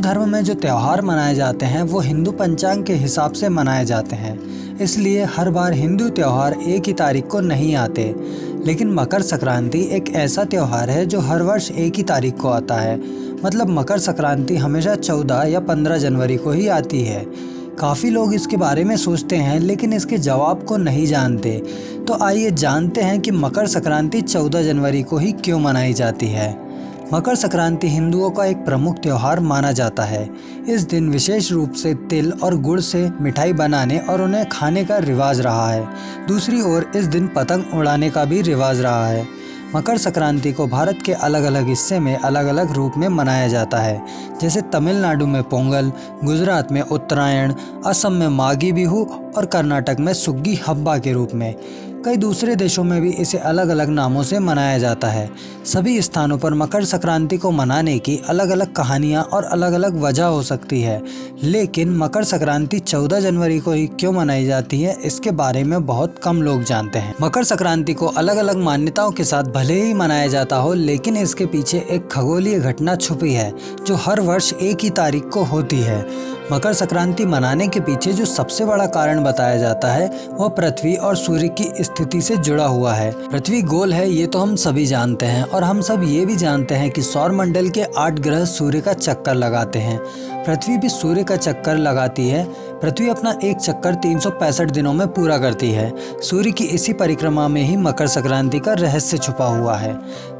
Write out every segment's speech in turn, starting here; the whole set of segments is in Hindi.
हिंदू धर्म में जो त्यौहार मनाए जाते हैं वो हिंदू पंचांग के हिसाब से मनाए जाते हैं, इसलिए हर बार हिंदू त्यौहार एक ही तारीख को नहीं आते। लेकिन मकर संक्रांति एक ऐसा त्यौहार है जो हर वर्ष एक ही तारीख को आता है। मतलब मकर संक्रांति हमेशा 14 या 15 जनवरी को ही आती है। काफ़ी लोग इसके बारे में सोचते हैं लेकिन इसके जवाब को नहीं जानते। तो आइए जानते हैं कि मकर संक्रांति 14 जनवरी को ही क्यों मनाई जाती है। मकर संक्रांति हिंदुओं का एक प्रमुख त्यौहार माना जाता है। इस दिन विशेष रूप से तिल और गुड़ से मिठाई बनाने और उन्हें खाने का रिवाज रहा है। दूसरी ओर इस दिन पतंग उड़ाने का भी रिवाज रहा है। मकर संक्रांति को भारत के अलग अलग हिस्से में अलग अलग रूप में मनाया जाता है, जैसे तमिलनाडु में पोंगल, गुजरात में उत्तरायण, असम में मागी बिहू और कर्नाटक में सुग्गी हब्बा के रूप में। कई दूसरे देशों में भी इसे अलग अलग नामों से मनाया जाता है। सभी स्थानों पर मकर संक्रांति को मनाने की अलग अलग कहानियाँ और अलग अलग वजह हो सकती है, लेकिन मकर संक्रांति 14 जनवरी को ही क्यों मनाई जाती है इसके बारे में बहुत कम लोग जानते हैं। मकर संक्रांति को अलग अलग मान्यताओं के साथ भले ही मनाया जाता हो, लेकिन इसके पीछे एक खगोलीय घटना छुपी है जो हर वर्ष एक ही तारीख को होती है। मकर संक्रांति मनाने के पीछे जो सबसे बड़ा कारण बताया जाता है वह पृथ्वी और सूर्य की स्थिति से जुड़ा हुआ है। पृथ्वी गोल है ये तो हम सभी जानते हैं, और हम सब ये भी जानते हैं कि सौर मंडल के 8 ग्रह सूर्य का चक्कर लगाते हैं। पृथ्वी भी सूर्य का चक्कर लगाती है। पृथ्वी अपना एक चक्कर 365 दिनों में पूरा करती है। सूर्य की इसी परिक्रमा में ही मकर संक्रांति का रहस्य छुपा हुआ है।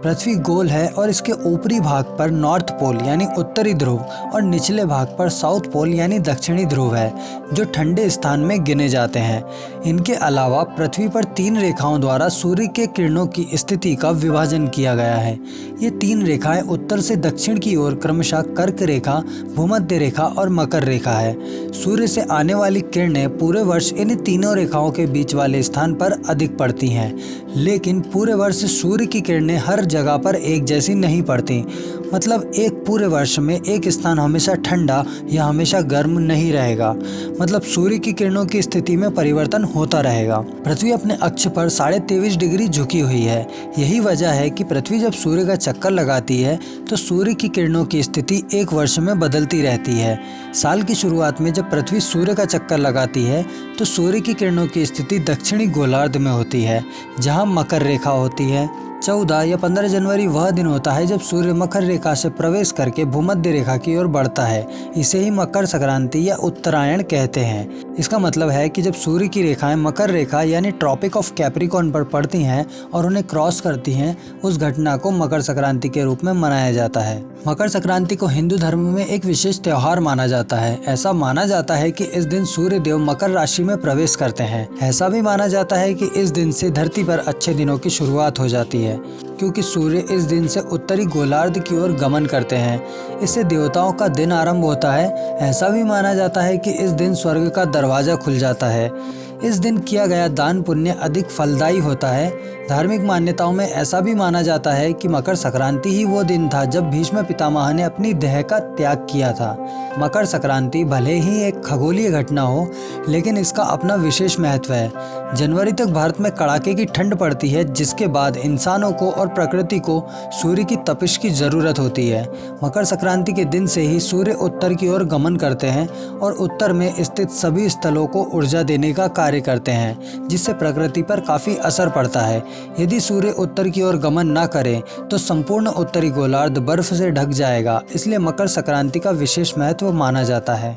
पृथ्वी गोल है और इसके ऊपरी भाग पर नॉर्थ पोल यानी उत्तरी ध्रुव और निचले भाग पर साउथ पोल यानी दक्षिणी ध्रुव है, जो ठंडे स्थान में गिने जाते हैं। इनके अलावा पृथ्वी पर 3 रेखाओं द्वारा सूर्य के किरणों की स्थिति का विभाजन किया गया है। ये 3 रेखाएं उत्तर से दक्षिण की ओर क्रमशः कर्क रेखा, भूमध्य रेखा और मकर रेखा है। सूर्य से आने वाली किरणें पूरे वर्ष इन तीनों रेखाओं के बीच वाले स्थान पर अधिक पड़ती हैं, लेकिन पूरे वर्ष सूर्य की किरणें हर जगह पर एक जैसी नहीं पड़ती। मतलब एक पूरे वर्ष में एक स्थान हमेशा ठंडा या हमेशा गर्म नहीं रहेगा। मतलब सूर्य की किरणों की स्थिति में परिवर्तन होता रहेगा। पृथ्वी अपने अक्ष पर 23.5 डिग्री झुकी हुई है। यही वजह है कि पृथ्वी जब सूर्य का चक्कर लगाती है तो सूर्य की किरणों की स्थिति एक वर्ष में बदलती रहती है। साल की शुरुआत में जब पृथ्वी सूर्य का चक्कर लगाती है तो सूर्य की किरणों की स्थिति दक्षिणी गोलार्ध में होती है, जहाँ मकर रेखा होती है। 14 या 15 जनवरी वह दिन होता है जब सूर्य मकर रेखा से प्रवेश करके भूमध्य रेखा की ओर बढ़ता है। इसे ही मकर संक्रांति या उत्तरायण कहते हैं। इसका मतलब है कि जब सूर्य की रेखाएं मकर रेखा यानी ट्रॉपिक ऑफ कैप्रिकॉर्न पर पड़ती हैं और उन्हें क्रॉस करती हैं, उस घटना को मकर संक्रांति के रूप में मनाया जाता है। मकर संक्रांति को हिंदू धर्म में एक विशेष त्यौहार माना जाता है। ऐसा माना जाता है कि इस दिन सूर्य देव मकर राशि में प्रवेश करते हैं। ऐसा भी माना जाता है कि इस दिन से धरती पर अच्छे दिनों की शुरुआत हो जाती है, क्योंकि सूर्य इस दिन से उत्तरी गोलार्ध की ओर गमन करते हैं। इससे देवताओं का दिन आरंभ होता है। ऐसा भी माना जाता है कि इस दिन स्वर्ग का दरवाजा खुल जाता है। इस दिन किया गया दान पुण्य अधिक फलदायी होता है। धार्मिक मान्यताओं में ऐसा भी माना जाता है कि मकर संक्रांति ही वो दिन था जब भीष्म पितामह ने अपनी देह का त्याग किया था। मकर संक्रांति भले ही एक खगोलीय घटना हो, लेकिन इसका अपना विशेष महत्व है। जनवरी तक भारत में कड़ाके की ठंड पड़ती है, जिसके बाद इंसानों को और प्रकृति को सूर्य की तपिश की ज़रूरत होती है। मकर संक्रांति के दिन से ही सूर्य उत्तर की ओर गमन करते हैं और उत्तर में स्थित सभी स्थलों को ऊर्जा देने का कार्य करते हैं, जिससे प्रकृति पर काफ़ी असर पड़ता है। यदि सूर्य उत्तर की ओर गमन न करे तो संपूर्ण उत्तरी गोलार्ध बर्फ से ढक जाएगा। इसलिए मकर संक्रांति का विशेष महत्व माना जाता है।